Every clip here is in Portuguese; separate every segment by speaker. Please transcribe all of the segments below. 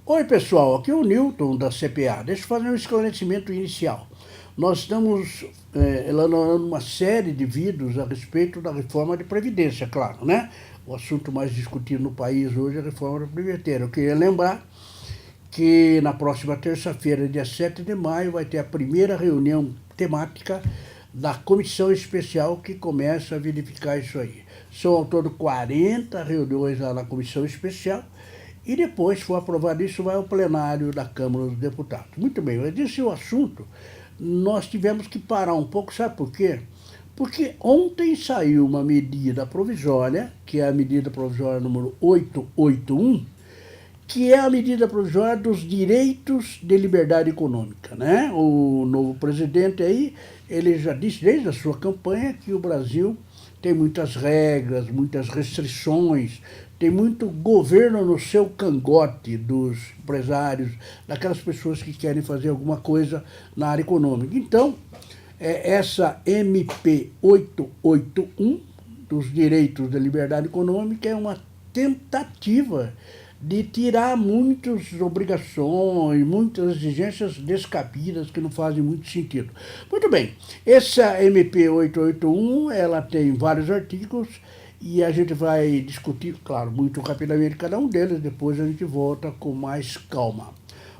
Speaker 1: Oi, pessoal, aqui é o Newton da CPA. Deixa eu fazer um esclarecimento inicial. Nós estamos elaborando uma série de vídeos a respeito da reforma de Previdência, claro, né? O assunto mais discutido no país hoje é a reforma da Previdência. Eu queria lembrar que na próxima terça-feira, dia 7 de maio, vai ter a primeira reunião temática da comissão especial que começa a verificar isso aí. São ao todo 40 reuniões lá na comissão especial e depois, se for aprovado isso, vai ao plenário da Câmara dos Deputados. Muito bem, mas esse é o assunto. Nós tivemos que parar um pouco, sabe por quê? Porque ontem saiu uma medida provisória, que é a medida provisória número 881, que é a medida provisória dos direitos de liberdade econômica, né? O novo presidente aí, ele já disse desde a sua campanha que o Brasil tem muitas regras, muitas restrições, tem muito governo no seu cangote dos empresários, daquelas pessoas que querem fazer alguma coisa na área econômica. Então, essa MP 881 dos direitos de liberdade econômica é uma tentativa de tirar muitas obrigações, muitas exigências descabidas que não fazem muito sentido. Muito bem, essa MP 881, ela tem vários artigos e a gente vai discutir, claro, muito rapidamente cada um deles, depois a gente volta com mais calma.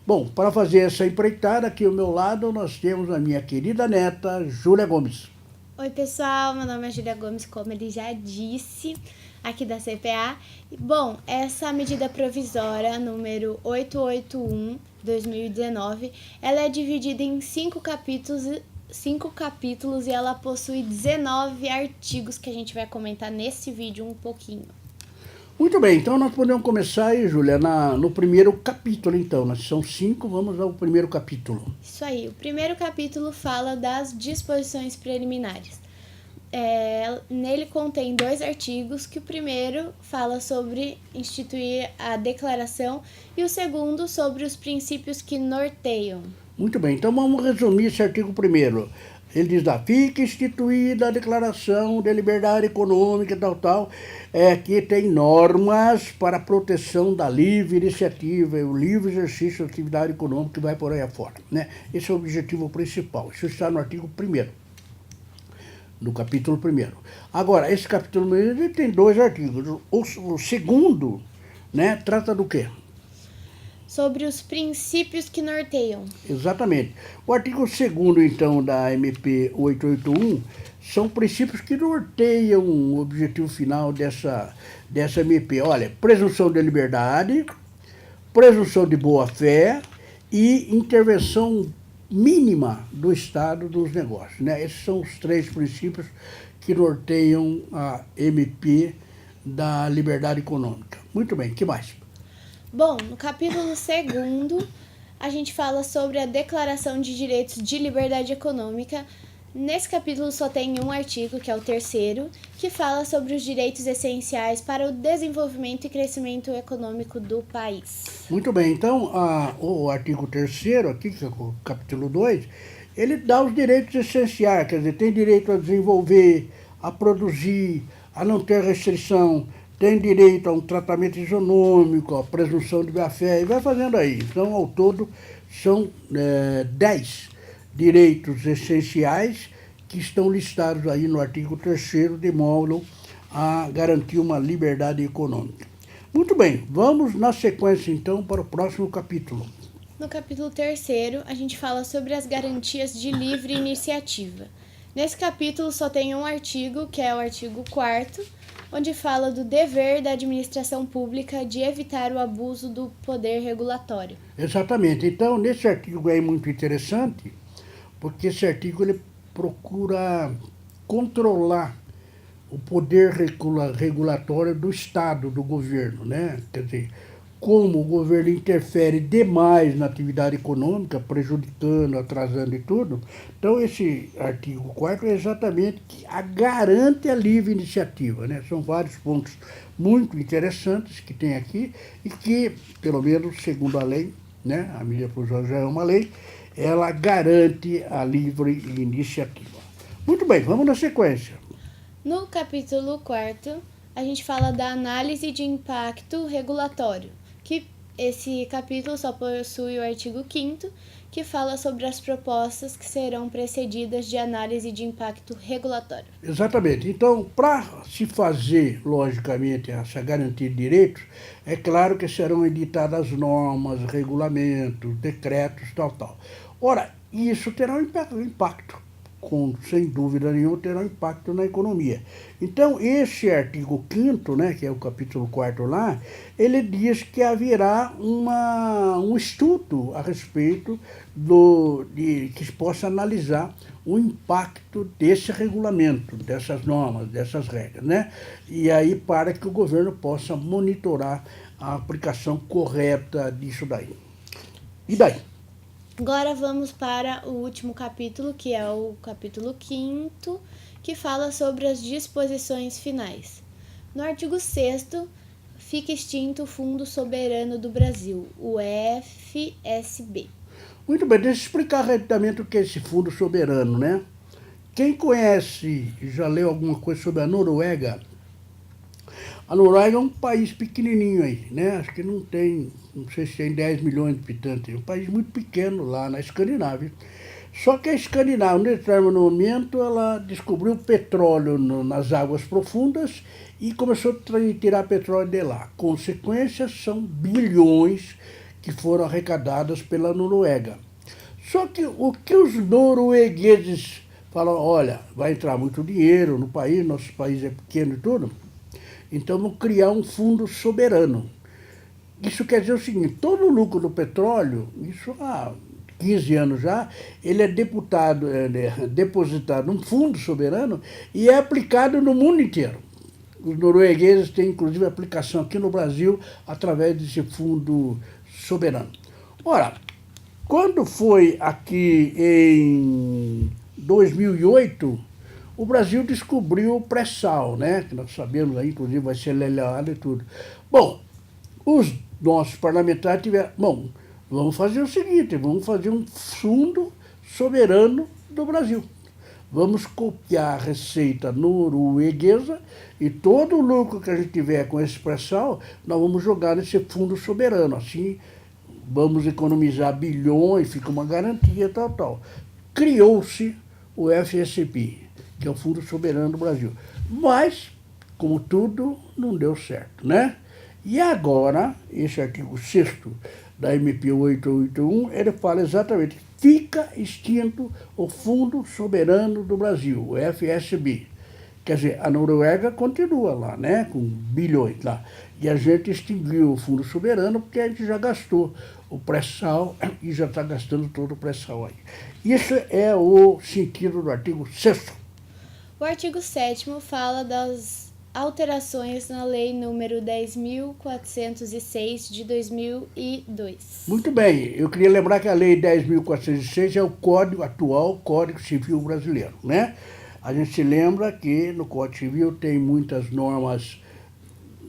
Speaker 1: Bom, para fazer essa empreitada, aqui ao meu lado nós temos a minha querida neta, Júlia Gomes.
Speaker 2: Oi, pessoal, meu nome é Júlia Gomes, como ele já disse, aqui da CPA. Bom, essa medida provisória número 881/2019, ela é dividida em 5 capítulos e ela possui 19 artigos que a gente vai comentar nesse vídeo um pouquinho.
Speaker 1: Muito bem, então nós podemos começar aí, Júlia, no primeiro capítulo, então. São 5, vamos ao primeiro capítulo.
Speaker 2: Isso aí, o primeiro capítulo fala das disposições preliminares. Nele contém 2 artigos, que o primeiro fala sobre instituir a declaração e o segundo sobre os princípios que norteiam.
Speaker 1: Muito bem, então vamos resumir esse artigo primeiro. Ele diz lá, fica instituída a Declaração de Liberdade Econômica e tal, que tem normas para a proteção da livre iniciativa e o livre exercício da atividade econômica que vai por aí afora, né? Esse é o objetivo principal. Isso está no artigo 1º, no capítulo 1º. Agora, esse capítulo 1º ele tem 2 artigos. O segundo, né, trata do quê?
Speaker 2: Sobre os princípios que norteiam.
Speaker 1: Exatamente. O artigo 2º, então, da MP 881, são princípios que norteiam o objetivo final dessa MP. Olha, presunção de liberdade, presunção de boa-fé e intervenção mínima do Estado dos negócios, né? Esses são os 3 princípios que norteiam a MP da liberdade econômica. Muito bem, que mais?
Speaker 2: Bom, no capítulo 2º, a gente fala sobre a Declaração de Direitos de Liberdade Econômica. Nesse capítulo só tem um artigo, que é o 3º, que fala sobre os direitos essenciais para o desenvolvimento e crescimento econômico do país.
Speaker 1: Muito bem, então o artigo 3º aqui, que é o capítulo 2, ele dá os direitos essenciais, quer dizer, tem direito a desenvolver, a produzir, a não ter restrição, tem direito a um tratamento isonômico, a presunção de boa-fé, e vai fazendo aí. Então, ao todo, são 10 direitos essenciais que estão listados aí no artigo 3º, de modo a garantir uma liberdade econômica. Muito bem, vamos na sequência, então, para o próximo capítulo.
Speaker 2: No capítulo 3º, a gente fala sobre as garantias de livre iniciativa. Nesse capítulo só tem um artigo, que é o artigo 4º, onde fala do dever da administração pública de evitar o abuso do poder regulatório.
Speaker 1: Exatamente. Então, nesse artigo é muito interessante, porque esse artigo ele procura controlar o poder regulatório do Estado, do governo, né? Quer dizer, como o governo interfere demais na atividade econômica, prejudicando, atrasando e tudo. Então, esse artigo 4º é exatamente que garante a livre iniciativa, né? São vários pontos muito interessantes que tem aqui e que, pelo menos segundo a lei, né, a medida provisória já é uma lei, ela garante a livre iniciativa. Muito bem, vamos na sequência.
Speaker 2: No capítulo 4º, a gente fala da análise de impacto regulatório, que Esse capítulo só possui o artigo 5º, que fala sobre as propostas que serão precedidas de análise de impacto regulatório.
Speaker 1: Exatamente. Então, para se fazer, logicamente, essa garantia de direitos, é claro que serão editadas normas, regulamentos, decretos, tal. Ora, isso terá um impacto, sem dúvida nenhuma, terá um impacto na economia. Então, esse artigo 5º, né, que é o capítulo 4º lá, ele diz que haverá um estudo a respeito que se possa analisar o impacto desse regulamento, dessas normas, dessas regras, né? E aí para que o governo possa monitorar a aplicação correta disso daí. E daí?
Speaker 2: Agora vamos para o último capítulo, que é o capítulo 5º, que fala sobre as disposições finais. No artigo 6º, fica extinto o Fundo Soberano do Brasil, o FSB.
Speaker 1: Muito bem, deixa eu explicar rapidamente o que é esse Fundo Soberano, né? Quem conhece, já leu alguma coisa sobre a Noruega? A Noruega é um país pequenininho aí, né? Acho que não sei se tem 10 milhões de habitantes. É um país muito pequeno lá na Escandinávia. Só que a Escandinávia, em determinado momento, ela descobriu petróleo nas águas profundas e começou a tirar petróleo de lá. Consequências são bilhões que foram arrecadadas pela Noruega. Só que o que os noruegueses falam, olha, vai entrar muito dinheiro no país, nosso país é pequeno e tudo, então vamos criar um fundo soberano. Isso quer dizer o seguinte, todo o lucro do petróleo, isso há 15 anos já, ele é depositado num fundo soberano e é aplicado no mundo inteiro. Os noruegueses têm, inclusive, aplicação aqui no Brasil através desse fundo soberano. Ora, quando foi aqui em 2008, o Brasil descobriu o pré-sal, né? Que nós sabemos aí, inclusive vai ser leiloado e tudo. Bom, os nossos parlamentares tiveram... Bom, vamos fazer o seguinte, vamos fazer um fundo soberano do Brasil. Vamos copiar a receita norueguesa e todo o lucro que a gente tiver com esse pré-sal, nós vamos jogar nesse fundo soberano. Assim, vamos economizar bilhões, fica uma garantia, tal. Criou-se o FSB, que é o Fundo Soberano do Brasil. Mas, como tudo, não deu certo, né? E agora, esse artigo 6º da MP 881, ele fala exatamente, fica extinto o Fundo Soberano do Brasil, o FSB. Quer dizer, a Noruega continua lá, né, com bilhões lá. E a gente extinguiu o Fundo Soberano porque a gente já gastou o pré-sal e já está gastando todo o pré-sal aí. Isso é o sentido do artigo 6º.
Speaker 2: O artigo 7º fala das alterações na Lei número 10.406 de 2002.
Speaker 1: Muito bem, eu queria lembrar que a Lei 10.406 é o atual Código Civil brasileiro, né? A gente se lembra que no Código Civil tem muitas normas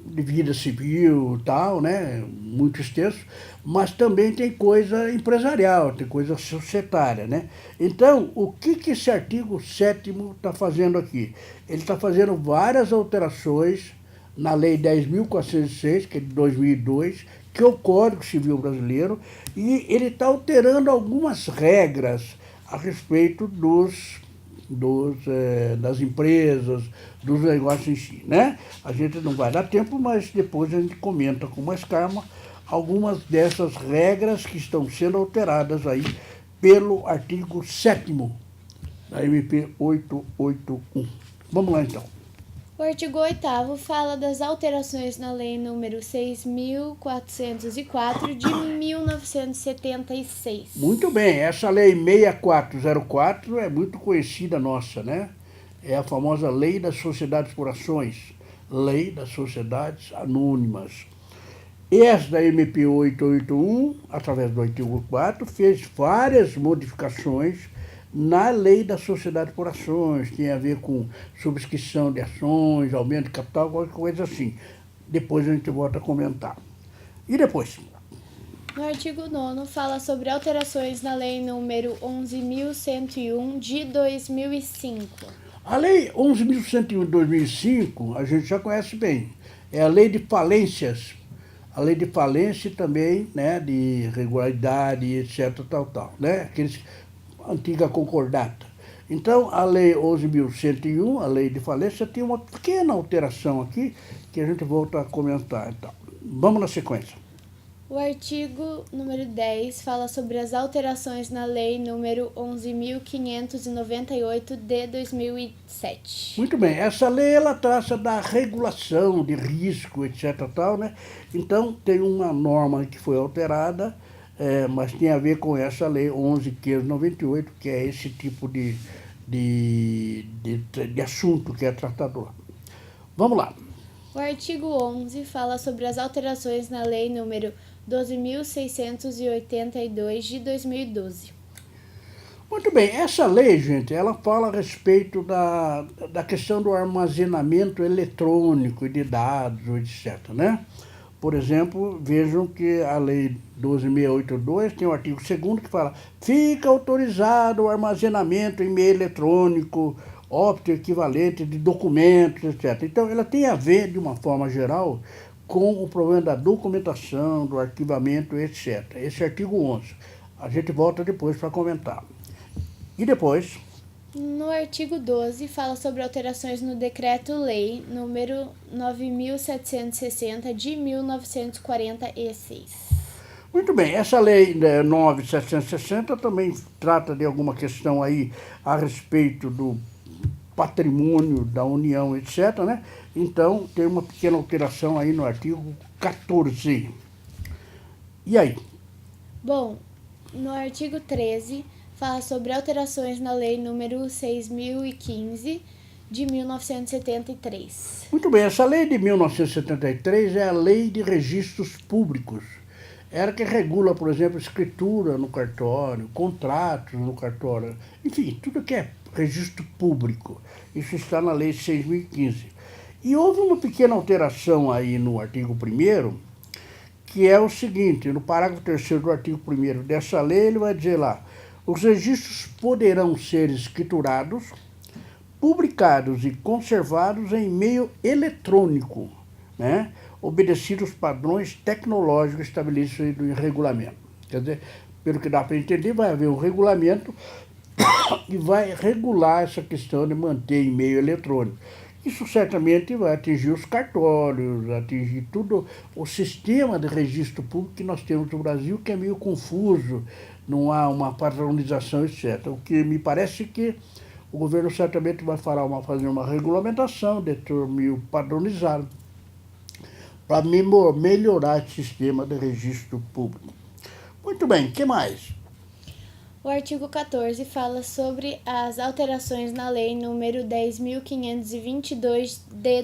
Speaker 1: de vida civil e tal, né? Muito extenso, mas também tem coisa empresarial, tem coisa societária, né? Então, o que esse artigo 7º está fazendo aqui? Ele está fazendo várias alterações na Lei 10.406, que é de 2002, que é o Código Civil brasileiro, e ele está alterando algumas regras a respeito das empresas, dos negócios em si, né? A gente não vai dar tempo, mas depois a gente comenta com mais calma algumas dessas regras que estão sendo alteradas aí pelo artigo 7º da MP 881. Vamos lá, então.
Speaker 2: O artigo 8º fala das alterações na Lei número 6.404 de 1976.
Speaker 1: Muito bem, essa Lei 6404 é muito conhecida nossa, né? É a famosa Lei das Sociedades por Ações, Lei das Sociedades Anônimas. Esta MP 881, através do artigo 4, fez várias modificações na Lei da Sociedade por Ações, tem a ver com subscrição de ações, aumento de capital, qualquer coisa assim. Depois a gente volta a comentar. E depois?
Speaker 2: No artigo 9º fala sobre alterações na Lei número 11.101 de 2005.
Speaker 1: A Lei 11.101 de 2005, a gente já conhece bem. É a Lei de Falências. a lei de falência também, né, de irregularidade, etc, tal, né, aqueles antiga concordata. Então, a lei 11.101, a lei de falência, tem uma pequena alteração aqui, que a gente volta a comentar. Então, vamos na sequência.
Speaker 2: O artigo número 10 fala sobre as alterações na lei número 11.598 de 2007.
Speaker 1: Muito bem, essa lei ela trata da regulação de risco, etc, tal, né? Então, tem uma norma que foi alterada, mas tem a ver com essa lei 11.598, que é esse tipo de assunto que é tratado lá. Vamos lá.
Speaker 2: O artigo 11 fala sobre as alterações na lei número 12.682 de 2012.
Speaker 1: Muito bem, essa lei, gente, ela fala a respeito da questão do armazenamento eletrônico de dados, etc, né? Por exemplo, vejam que a lei 12.682 tem o artigo 2º que fala: fica autorizado o armazenamento em meio eletrônico, óptico equivalente de documentos, etc. Então, ela tem a ver, de uma forma geral, com o problema da documentação, do arquivamento, etc. Esse artigo 11. A gente volta depois para comentar. E depois...
Speaker 2: No artigo 12, fala sobre alterações no Decreto-Lei número 9.760 de 1946.
Speaker 1: Muito bem, essa lei 9.760 também trata de alguma questão aí a respeito do patrimônio da União, etc, né? Então, tem uma pequena alteração aí no artigo 14. E aí?
Speaker 2: Bom, no artigo 13, fala sobre alterações na lei número 6.015 de 1973.
Speaker 1: Muito bem, essa lei de 1973 é a Lei de Registros Públicos. Ela que regula, por exemplo, escritura no cartório, contratos no cartório, enfim, tudo que é registro público. Isso está na Lei 6.015. E houve uma pequena alteração aí no artigo 1º, que é o seguinte: no parágrafo 3º do artigo 1º dessa lei, ele vai dizer lá: os registros poderão ser escriturados, publicados e conservados em meio eletrônico, né? Obedecido os padrões tecnológicos estabelecidos em regulamento. Quer dizer, pelo que dá para entender, vai haver um regulamento e vai regular essa questão de manter em meio eletrônico. Isso certamente vai atingir os cartórios, atingir todo o sistema de registro público que nós temos no Brasil, que é meio confuso, não há uma padronização, etc. O que me parece que o governo certamente vai fazer uma regulamentação, meio padronizado, para melhorar esse sistema de registro público. Muito bem, o que mais?
Speaker 2: O artigo 14 fala sobre as alterações na lei número 10.522 de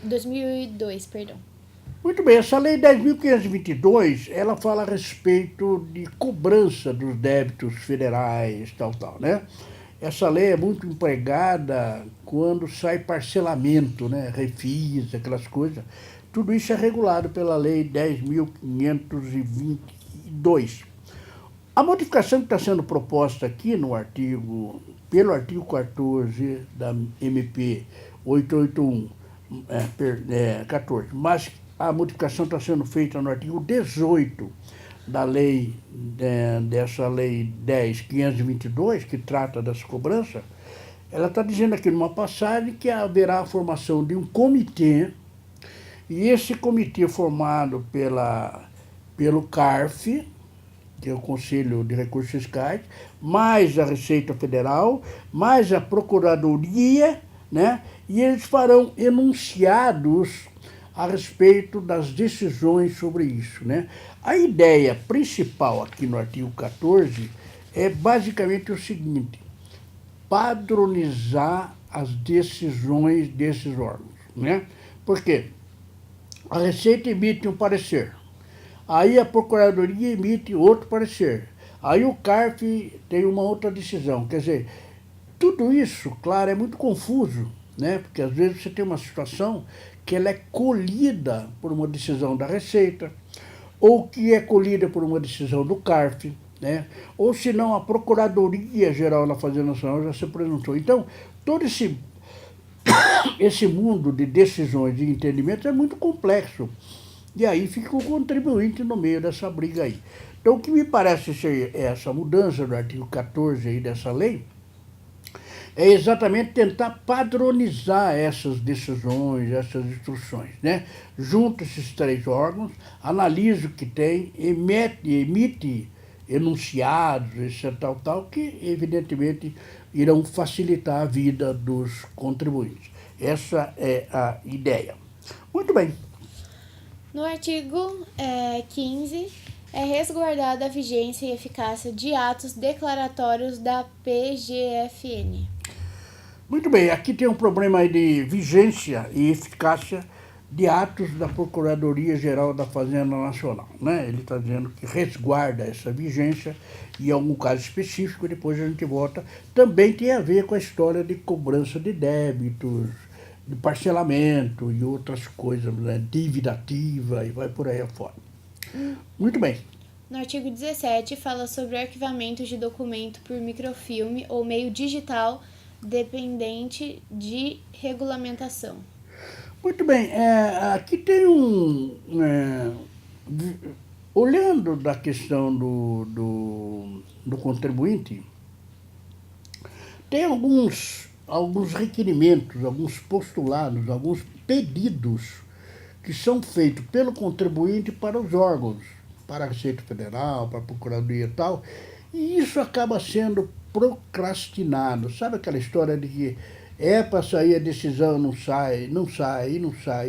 Speaker 2: 2002, perdão.
Speaker 1: Muito bem, essa lei 10.522, ela fala a respeito de cobrança dos débitos federais, tal, né? Essa lei é muito empregada quando sai parcelamento, né? Refis, aquelas coisas. Tudo isso é regulado pela lei 10.522. A modificação que está sendo proposta aqui no pelo artigo 14 da MP 881, 14, mas a modificação está sendo feita no artigo 18 da lei, dessa lei 10.522, que trata das cobranças. Ela está dizendo aqui numa passagem que haverá a formação de um comitê, e esse comitê formado pelo CARF, que é o Conselho de Recursos Fiscais, mais a Receita Federal, mais a Procuradoria, né? E eles farão enunciados a respeito das decisões sobre isso, né? A ideia principal aqui no artigo 14 é basicamente o seguinte: padronizar as decisões desses órgãos, né? Por quê? A Receita emite um parecer, aí a Procuradoria emite outro parecer, aí o CARF tem uma outra decisão. Quer dizer, tudo isso, claro, é muito confuso, né? Porque às vezes você tem uma situação que ela é colhida por uma decisão da Receita, ou que é colhida por uma decisão do CARF, né? Ou se não, a Procuradoria Geral da Fazenda Nacional já se pronunciou. Então, todo esse mundo de decisões e entendimentos é muito complexo. E aí fica o contribuinte no meio dessa briga aí. Então, o que me parece ser essa mudança do artigo 14 aí dessa lei é exatamente tentar padronizar essas decisões, essas instruções, né? Junta esses três órgãos, analisa o que tem, emite enunciados, etc, tal, que evidentemente irão facilitar a vida dos contribuintes. Essa é a ideia. Muito bem.
Speaker 2: No artigo 15, é resguardada a vigência e eficácia de atos declaratórios da PGFN.
Speaker 1: Muito bem, aqui tem um problema aí de vigência e eficácia de atos da Procuradoria-Geral da Fazenda Nacional, né? Ele está dizendo que resguarda essa vigência e, em algum caso específico, depois a gente volta, também tem a ver com a história de cobrança de débitos, de parcelamento e outras coisas, né? Dívida ativa e vai por aí afora. Muito bem.
Speaker 2: No artigo 17, fala sobre o arquivamento de documento por microfilme ou meio digital dependente de regulamentação.
Speaker 1: Muito bem, aqui tem olhando da questão do contribuinte, tem alguns requerimentos, alguns postulados, alguns pedidos que são feitos pelo contribuinte para os órgãos, para a Receita Federal, para a Procuradoria e tal, e isso acaba sendo procrastinado. Sabe aquela história de que é para sair a decisão, não sai,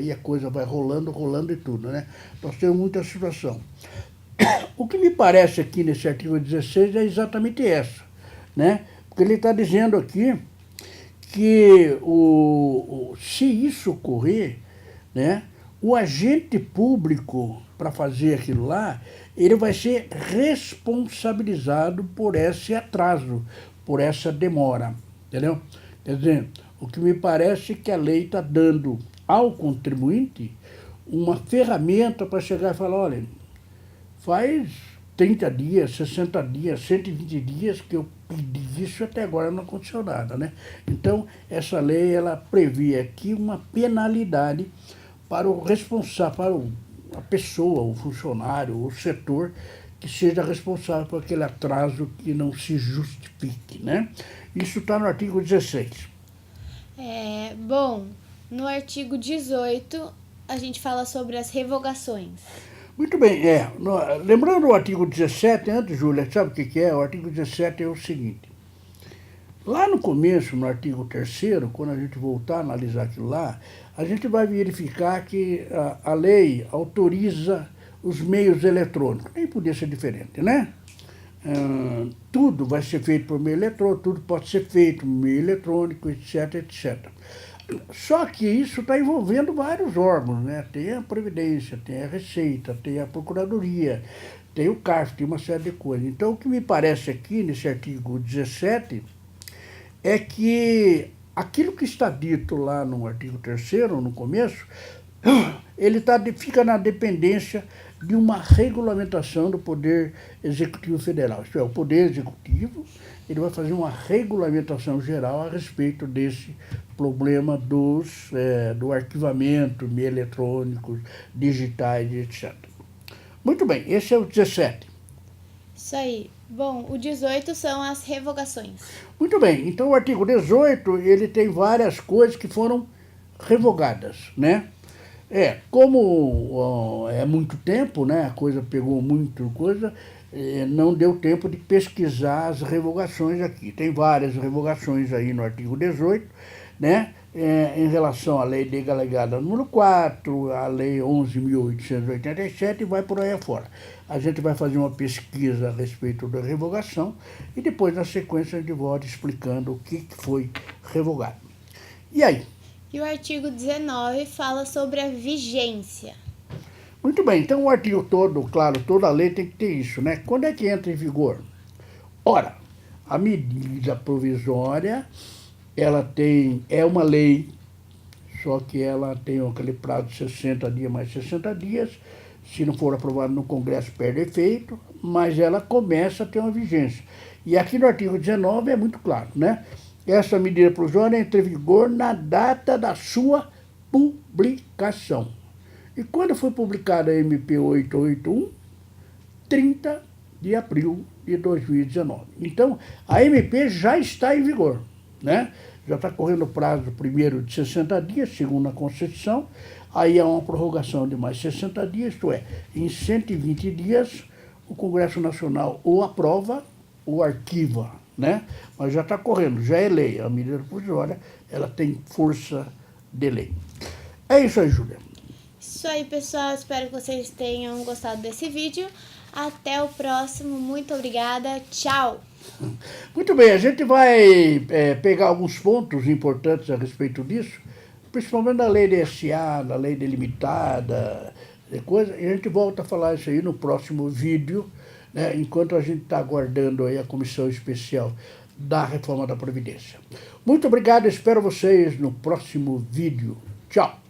Speaker 1: e a coisa vai rolando e tudo, né? Nós temos muita situação. O que me parece aqui nesse artigo 16 é exatamente essa, né? Porque ele está dizendo aqui que se isso ocorrer, né, o agente público, para fazer aquilo lá, ele vai ser responsabilizado por esse atraso, por essa demora, entendeu? Quer dizer, o que me parece é que a lei está dando ao contribuinte uma ferramenta para chegar e falar, olha, faz 30 dias, 60 dias, 120 dias que eu pedi isso, até agora não aconteceu nada, né? Então, essa lei, ela prevê aqui uma penalidade para o responsável, para a pessoa, o funcionário, o setor, que seja responsável por aquele atraso que não se justifique, né? Isso está no artigo 16.
Speaker 2: Bom, no artigo 18, a gente fala sobre as revogações.
Speaker 1: Muito bem, lembrando o artigo 17, antes, Júlia, sabe o que é? O artigo 17 é o seguinte. Lá no começo, no artigo 3º, quando a gente voltar a analisar aquilo lá, a gente vai verificar que a lei autoriza os meios eletrônicos. Nem podia ser diferente, né? Tudo vai ser feito por meio eletrônico, tudo pode ser feito por meio eletrônico, etc, etc. Só que isso está envolvendo vários órgãos, né? Tem a Previdência, tem a Receita, tem a Procuradoria, tem o CARF, tem uma série de coisas. Então, o que me parece aqui, nesse artigo 17, é que aquilo que está dito lá no artigo 3º, no começo, ele fica na dependência de uma regulamentação do Poder Executivo Federal. Isto é, o Poder Executivo, ele vai fazer uma regulamentação geral a respeito desse problema do arquivamento, meio eletrônicos, digitais, etc. Muito bem, esse é o 17.
Speaker 2: Isso aí. Bom, o 18 são as revogações.
Speaker 1: Muito bem, então o artigo 18, ele tem várias coisas que foram revogadas, né? Como é muito tempo, né? A coisa pegou muito coisa, não deu tempo de pesquisar as revogações aqui. Tem várias revogações aí no artigo 18, né? Em relação à lei delegada número 4, à lei 11.887 e vai por aí afora. A gente vai fazer uma pesquisa a respeito da revogação e depois, na sequência, a gente volta explicando o que foi revogado. E aí?
Speaker 2: E o artigo 19 fala sobre a vigência.
Speaker 1: Muito bem, então o artigo todo, claro, toda a lei tem que ter isso, né? Quando é que entra em vigor? Ora, a medida provisória, ela é uma lei, só que ela tem aquele prazo de 60 dias mais 60 dias, se não for aprovado no Congresso perde efeito, mas ela começa a ter uma vigência. E aqui no artigo 19 é muito claro, né? Essa medida provisória entra em vigor na data da sua publicação. E quando foi publicada a MP 881? 30 de abril de 2019. Então, a MP já está em vigor, né? Já está correndo o prazo primeiro de 60 dias, segundo a Constituição, aí há uma prorrogação de mais 60 dias, isto é, em 120 dias, o Congresso Nacional ou aprova ou arquiva, né? Mas já está correndo, já é lei. A medida provisória, ela tem força de lei. É isso aí, Júlia.
Speaker 2: Isso aí, pessoal. Espero que vocês tenham gostado desse vídeo. Até o próximo. Muito obrigada. Tchau!
Speaker 1: Muito bem, a gente vai pegar alguns pontos importantes a respeito disso, principalmente da lei de SA, da lei delimitada, coisa, e a gente volta a falar isso aí no próximo vídeo, né, enquanto a gente está aguardando aí a comissão especial da reforma da Previdência. Muito obrigado, espero vocês no próximo vídeo. Tchau!